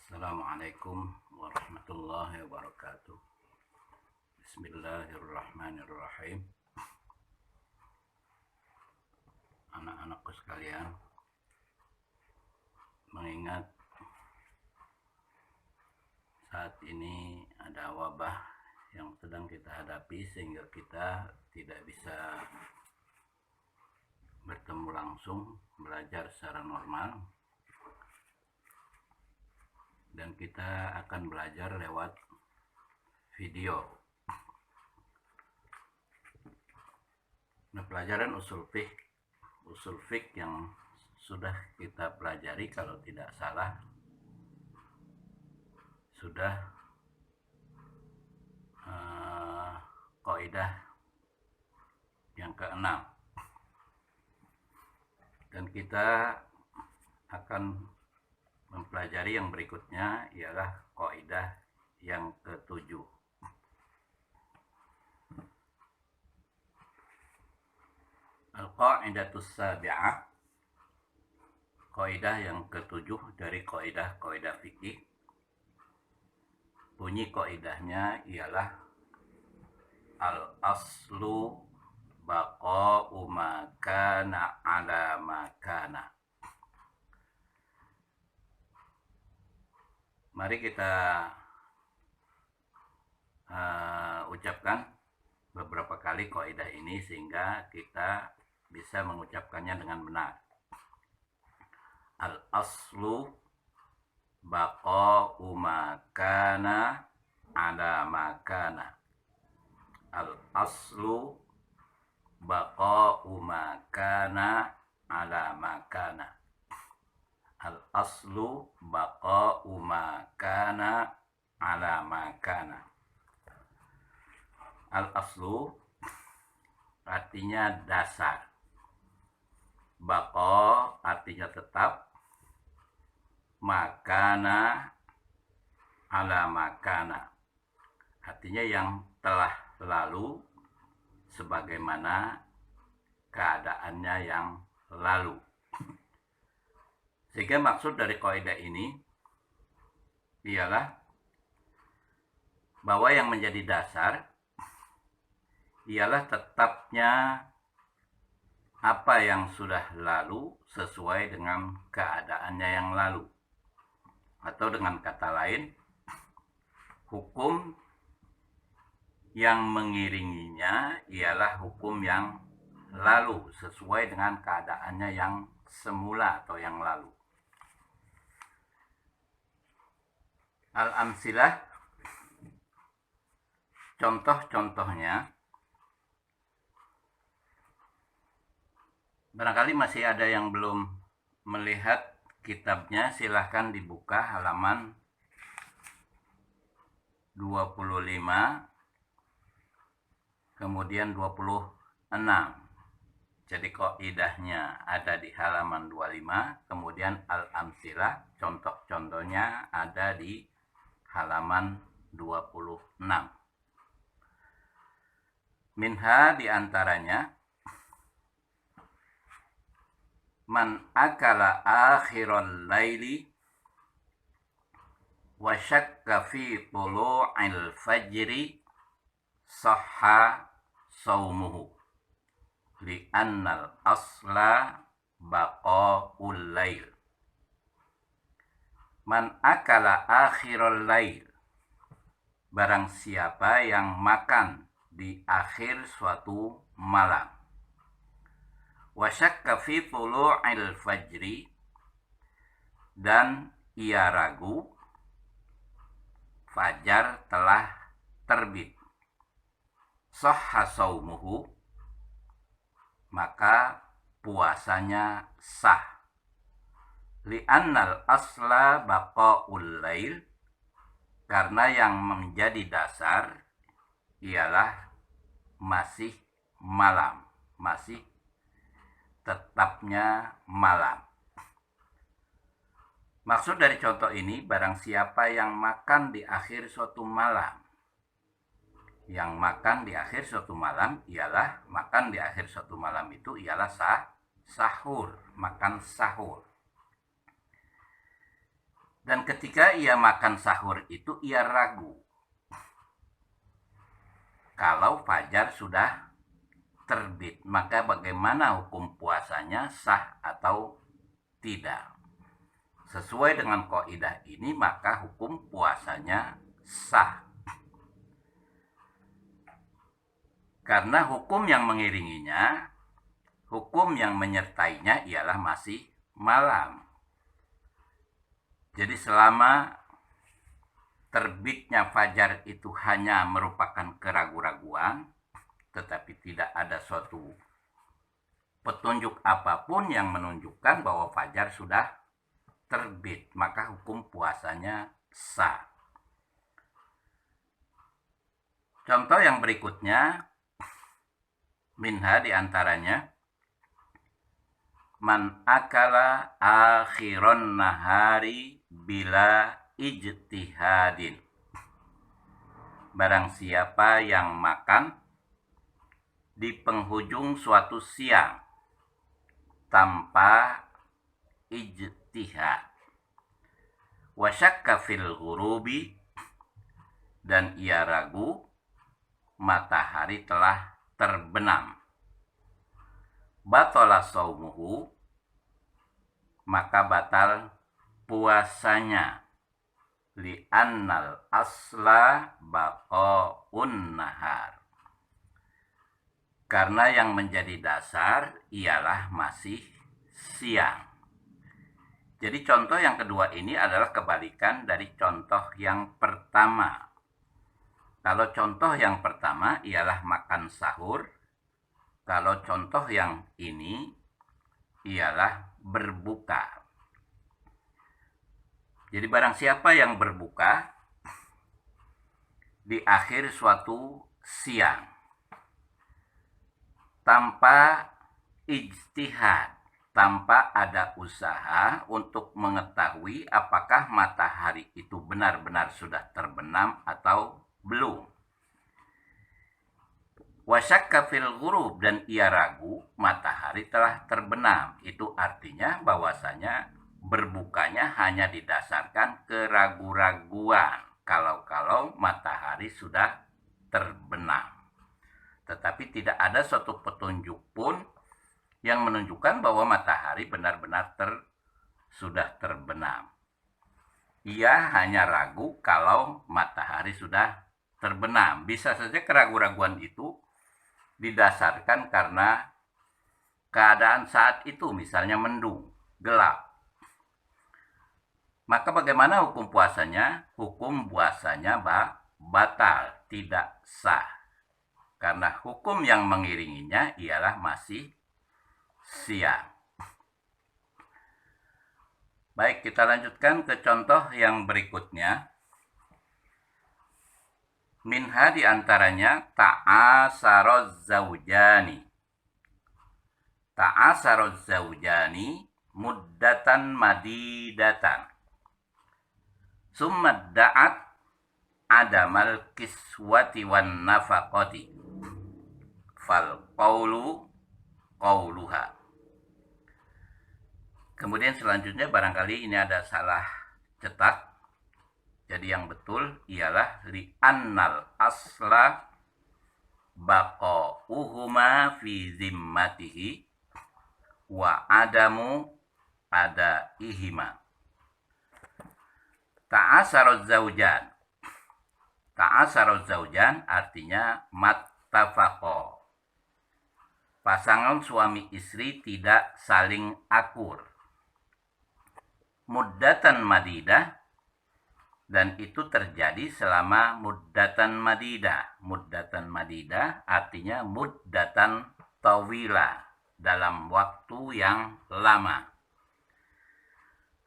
Assalamualaikum warahmatullahi wabarakatuh. Bismillahirrahmanirrahim. Anak-anakku sekalian, mengingat saat ini ada wabah yang sedang kita hadapi sehingga kita tidak bisa bertemu langsung, belajar secara normal, dan kita akan belajar lewat video. Nah, pelajaran usul fiqh yang sudah kita pelajari kalau tidak salah sudah kaidah yang ke-6, dan kita akan mempelajari yang berikutnya ialah kaidah yang ke-7. Al-Qaidatus Sabi'ah, kaidah yang ke-7 dari kaidah-kaidah fikih. Bunyi kaidahnya ialah al-aslu baqa'u ma kana ala ma kana. Mari kita ucapkan beberapa kali kaidah ini sehingga kita bisa mengucapkannya dengan benar. Al-aslu baqa'u ma kana ala ma kana. Al-aslu baqa'u ma kana ala ma kana. Al-aslu baqa'u ma kana ala ma kana. Al-aslu artinya dasar. Baqa artinya tetap. Makana ala makana artinya yang telah lalu sebagaimana keadaannya yang lalu. Sehingga maksud dari kaidah ini ialah bahwa yang menjadi dasar ialah tetapnya apa yang sudah lalu sesuai dengan keadaannya yang lalu. Atau dengan kata lain, hukum yang mengiringinya ialah hukum yang lalu sesuai dengan keadaannya yang semula atau yang lalu. Al-amsilah, contoh-contohnya. Barangkali masih ada yang belum melihat kitabnya, silahkan dibuka halaman 25 kemudian 26. Jadi kaidahnya ada di halaman 25, kemudian al-amsilah, contoh-contohnya ada di halaman 26. Minha diantaranya, man akala akhiral laili wa syakka fi tulu'il fajri sahha saumuhu li'annal asla baqa'ul lail. Man akala akhiral lail, barang siapa yang makan di akhir suatu malam. Wa syakka fi tulu'il fajri, dan ia ragu fajar telah terbit. Sahha saumuhu, maka puasanya sah. Li'annal asla baqa'ul lail, karena yang menjadi dasar ialah masih malam, masih tetapnya malam. Maksud dari contoh ini, barang siapa yang makan di akhir suatu malam. Yang makan di akhir suatu malam ialah, makan di akhir suatu malam itu ialah sahur, makan sahur. Dan ketika ia makan sahur itu ia ragu kalau fajar sudah terbit, maka bagaimana hukum puasanya, sah atau tidak? Sesuai dengan kaidah ini maka hukum puasanya sah. Karena hukum yang mengiringinya, hukum yang menyertainya ialah masih malam. Jadi selama terbitnya fajar itu hanya merupakan keraguan-raguan, tetapi tidak ada suatu petunjuk apapun yang menunjukkan bahwa fajar sudah terbit, maka hukum puasanya sah. Contoh yang berikutnya, minha diantaranya, man akala akhiron nahari bila ijtihadin. Barang siapa yang makan di penghujung suatu siang tanpa ijtihad. Wa syakka fil ghurubi, dan ia ragu matahari telah terbenam. Batala saumuhu, maka batal puasanya. Li'annal asla baqaun nahar, karena yang menjadi dasar ialah masih siang. Jadi contoh yang kedua ini adalah kebalikan dari contoh yang pertama. Kalau contoh yang pertama ialah makan sahur, kalau contoh yang ini ialah berbuka. Jadi barang siapa yang berbuka di akhir suatu siang tanpa ijtihad, tanpa ada usaha untuk mengetahui apakah matahari itu benar-benar sudah terbenam atau belum. Wasyakka fil ghurub, dan ia ragu matahari telah terbenam. Itu artinya bahwasanya berbukanya hanya didasarkan keraguan-raguan kalau matahari sudah terbenam. Tetapi tidak ada suatu petunjuk pun yang menunjukkan bahwa matahari benar-benar sudah terbenam. Ia hanya ragu kalau matahari sudah terbenam. Bisa saja keraguan-raguan itu didasarkan karena keadaan saat itu, misalnya mendung, gelap. Maka bagaimana hukum puasanya? Hukum puasanya batal, tidak sah. Karena hukum yang mengiringinya ialah masih siang. Baik, kita lanjutkan ke contoh yang berikutnya. Minha diantaranya ta'asaroz zaujani. Ta'asaroz zaujani muddatan madidatan. Summa da'at adamal kiswati wan nafaqati. Fal qawlu qawluha. Kemudian selanjutnya barangkali ini ada salah cetak. Jadi yang betul ialah li'annal asla baqa'uhuma fi zimmatihi wa adamu adaihima. Ta'asaruz zaujan. Ta'asaruz zaujan artinya mattafaqo. Pasangan suami istri tidak saling akur. Muddatan madidah, dan itu terjadi selama muddatan madidah. Muddatan madidah artinya muddatan tawila, dalam waktu yang lama.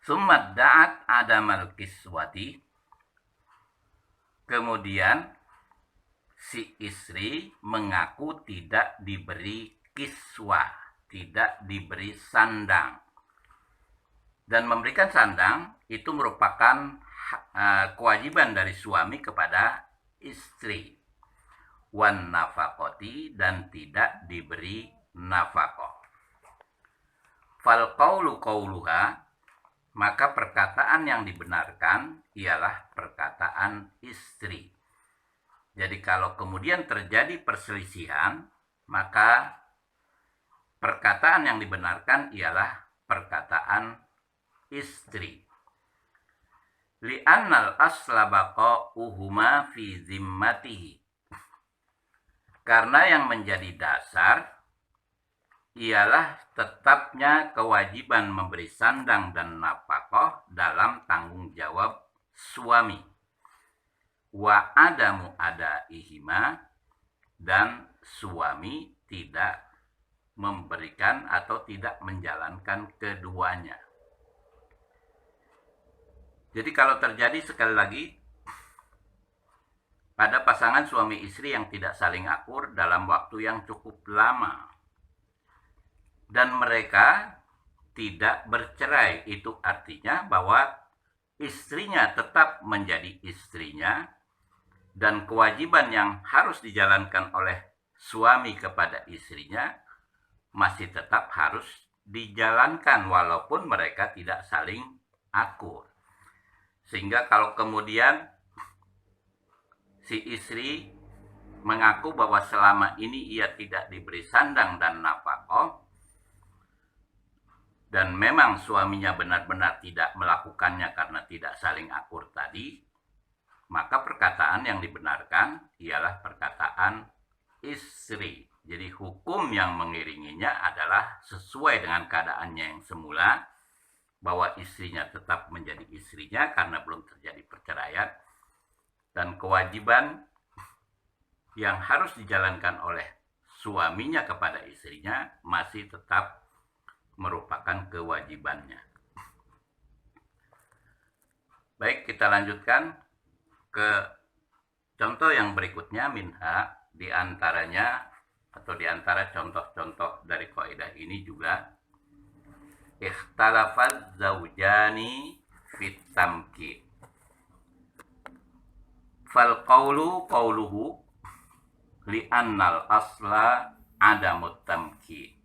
Summa da'at adamal kiswati. Kemudian si istri mengaku tidak diberi kiswah, tidak diberi sandang. Dan memberikan sandang itu merupakan kewajiban dari suami kepada istri. Wan nafaqati, dan tidak diberi nafaqah. Fal qawlu qawluha, maka perkataan yang dibenarkan ialah perkataan istri. Jadi kalau kemudian terjadi perselisihan, maka perkataan yang dibenarkan ialah perkataan istri. Li'annal asla baqa'uhuma fi zimmatihi. Karena yang menjadi dasar ialah tetapnya kewajiban memberi sandang dan nafkah dalam tanggung jawab suami. Wa adamu adaihima, dan suami tidak memberikan atau tidak menjalankan keduanya. Jadi kalau terjadi, sekali lagi, pada pasangan suami istri yang tidak saling akur dalam waktu yang cukup lama, dan mereka tidak bercerai, itu artinya bahwa istrinya tetap menjadi istrinya, dan kewajiban yang harus dijalankan oleh suami kepada istrinya masih tetap harus dijalankan walaupun mereka tidak saling akur. Sehingga kalau kemudian si istri mengaku bahwa selama ini ia tidak diberi sandang dan nafkah, dan memang suaminya benar-benar tidak melakukannya karena tidak saling akur tadi, maka perkataan yang dibenarkan ialah perkataan istri. Jadi hukum yang mengiringinya adalah sesuai dengan keadaannya yang semula, bahwa istrinya tetap menjadi istrinya karena belum terjadi perceraian, dan kewajiban yang harus dijalankan oleh suaminya kepada istrinya masih tetap merupakan kewajibannya. Baik, kita lanjutkan ke contoh yang berikutnya. Minha, diantaranya atau diantara contoh-contoh dari kaidah ini juga, ikhtalafaz zaujani fit tamkin. Fal qawlu qawluhu li'annal asla adamut tamkin.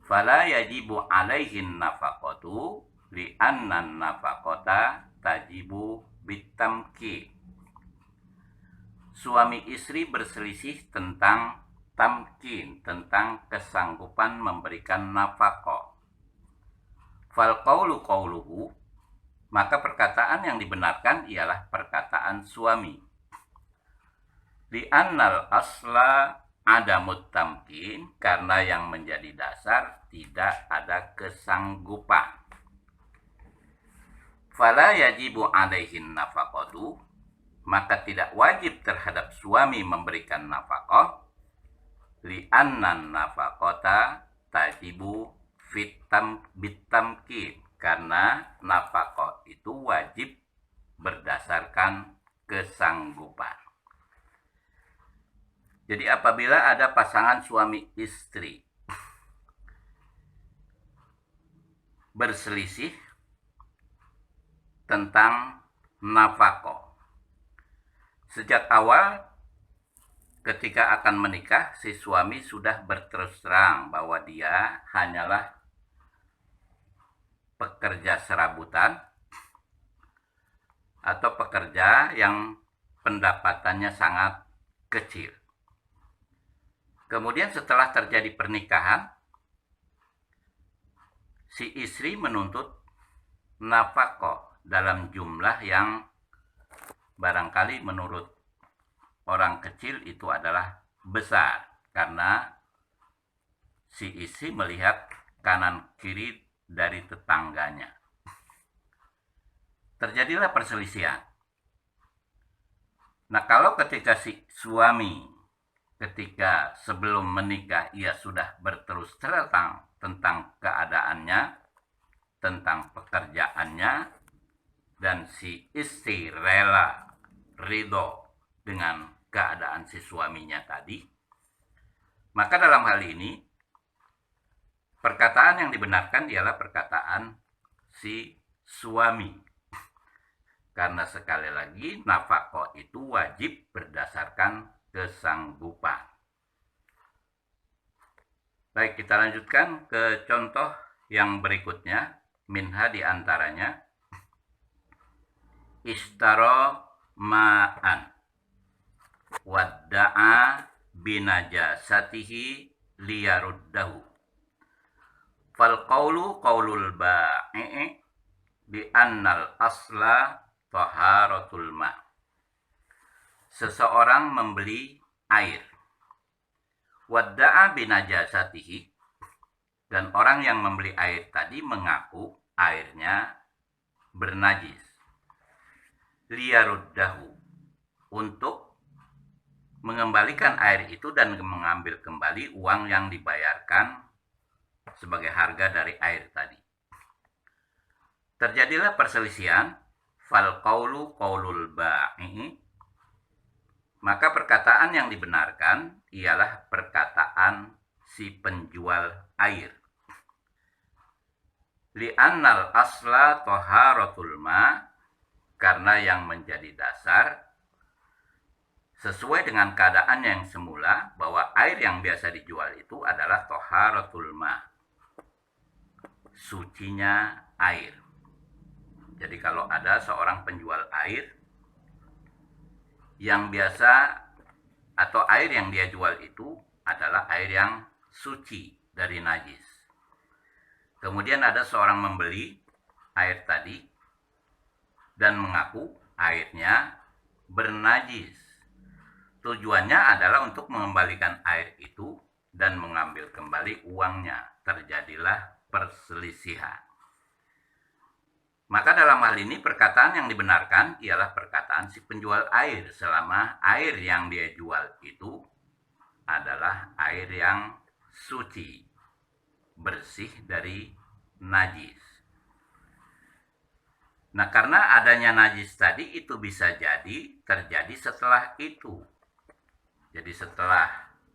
Fala yajibu alaihin nafaqatu li'annan nafaqata tajibu bitamkin. Suami istri berselisih tentang tamkin, tentang kesanggupan memberikan nafkah. Fal qawlu qawluhu, maka perkataan yang dibenarkan ialah perkataan suami. Li'annal asla adamut tamkin, karena yang menjadi dasar tidak ada kesanggupan. Fala yajibu alaihin nafaqatu, maka tidak wajib terhadap suami memberikan nafkah. Li'annan nafaqata tajibu bitamkin, karena nafkah itu wajib berdasarkan kesanggupan. Jadi apabila ada pasangan suami istri berselisih tentang nafkah, sejak awal ketika akan menikah, si suami sudah berterus terang bahwa dia hanyalah pekerja serabutan atau pekerja yang pendapatannya sangat kecil. Kemudian setelah terjadi pernikahan, si istri menuntut nafkah dalam jumlah yang barangkali menurut orang kecil itu adalah besar, karena si istri melihat kanan kiri dari tetangganya. Terjadilah perselisihan. Nah, kalau ketika si suami ketika sebelum menikah ia sudah berterus terang tentang keadaannya, tentang pekerjaannya, dan si istri rela, ridho dengan keadaan si suaminya tadi, maka dalam hal ini perkataan yang dibenarkan ialah perkataan si suami. Karena sekali lagi nafkah itu wajib berdasarkan kesanggupan. Baik, kita lanjutkan ke contoh yang berikutnya, minha diantaranya istaro ma'an wadda'a binajasatihi liyaruddahu fal qawlu qawlul ba'i bi annal asla taharatul ma. Seseorang membeli air wadda'a binajasatihi, dan orang yang membeli air tadi mengaku airnya bernajis, liyaruddahu, untuk mengembalikan air itu dan mengambil kembali uang yang dibayarkan sebagai harga dari air tadi. Terjadilah perselisihan, fal qawlu qawlul ba'i, maka perkataan yang dibenarkan ialah perkataan si penjual air. Li'annal asla taharatul ma, karena yang menjadi dasar sesuai dengan keadaan yang semula bahwa air yang biasa dijual itu adalah taharatul ma, sucinya air. Jadi kalau ada seorang penjual air yang biasa atau air yang dia jual itu adalah air yang suci dari najis. Kemudian ada seorang membeli air tadi dan mengaku airnya bernajis. Tujuannya adalah untuk mengembalikan air itu dan mengambil kembali uangnya. Terjadilah perselisihan. Maka dalam hal ini perkataan yang dibenarkan ialah perkataan si penjual air selama air yang dia jual itu adalah air yang suci, bersih dari najis. Nah, karena adanya najis tadi itu bisa jadi terjadi setelah itu. Jadi setelah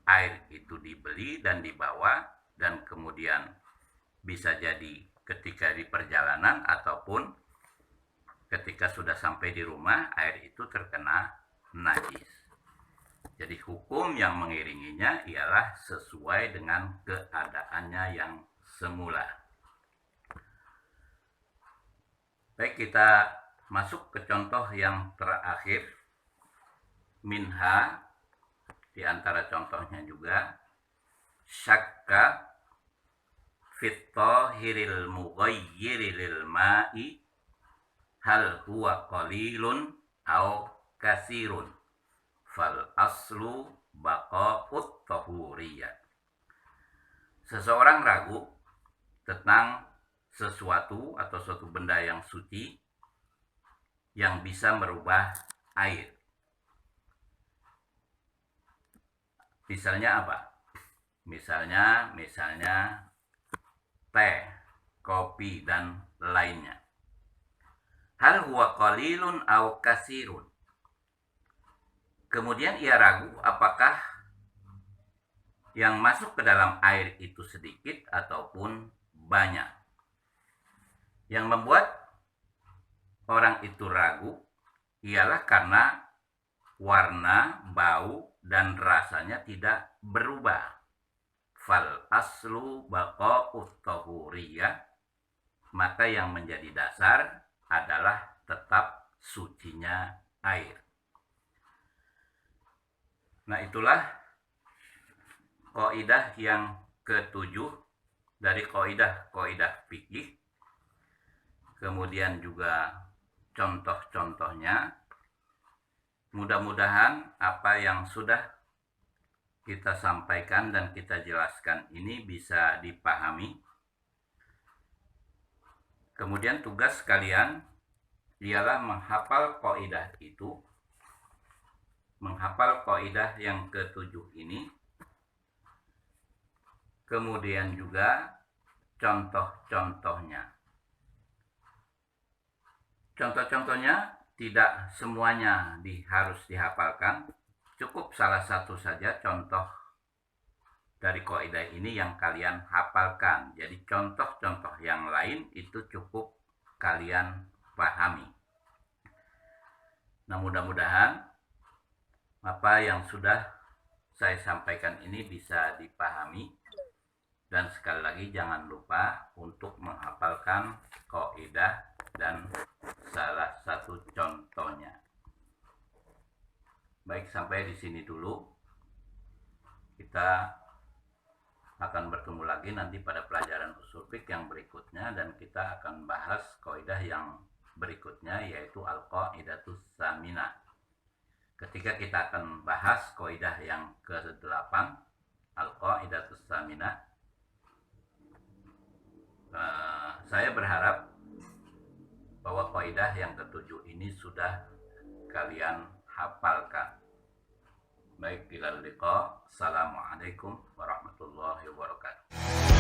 air itu dibeli dan dibawa, dan kemudian bisa jadi ketika di perjalanan ataupun ketika sudah sampai di rumah, air itu terkena najis. Jadi hukum yang mengiringinya ialah sesuai dengan keadaannya yang semula. Baik, kita masuk ke contoh yang terakhir. Minha, di antara contohnya juga, syakka fit tahiril mughayyiri lil ma'i hal huwa qalilun au kasirun fal aslu baqa'ut tahuriyah. Seseorang ragu tentang sesuatu atau suatu benda yang suci yang bisa merubah air. Misalnya apa? Misalnya teh, kopi, dan lainnya. Hal huwa qalilun au kasirun. Kemudian ia ragu apakah yang masuk ke dalam air itu sedikit ataupun banyak. Yang membuat orang itu ragu ialah karena warna, bau, dan rasanya tidak berubah. Fal aslu baqa'ut tahuriyah, maka yang menjadi dasar adalah tetap sucinya air. Nah, itulah kaidah yang ketujuh dari kaidah fikih. Kemudian juga contoh-contohnya. Mudah-mudahan apa yang sudah kita sampaikan dan kita jelaskan ini bisa dipahami. Kemudian tugas kalian ialah menghafal kaidah itu, menghafal kaidah yang ketujuh ini. Kemudian juga contoh-contohnya. Contoh-contohnya tidak semuanya harus dihafalkan. Cukup salah satu saja contoh dari kaidah ini yang kalian hafalkan. Jadi contoh-contoh yang lain itu cukup kalian pahami. Nah, mudah-mudahan apa yang sudah saya sampaikan ini bisa dipahami Dan sekali lagi jangan lupa untuk menghafalkan kaidah dan salah satu contohnya. Baik, sampai di sini dulu. Kita akan bertemu lagi nanti pada pelajaran usul fiqh yang berikutnya, dan kita akan bahas kaidah yang berikutnya, yaitu al-qaidatus tsaminah. Ketika kita akan bahas kaidah yang ke-8, al-qaidatus tsaminah, saya berharap bahwa kaidah yang ke-7 ini sudah kalian hafalkan. Baik, ilal liqa. Assalamualaikum warahmatullahi wabarakatuh.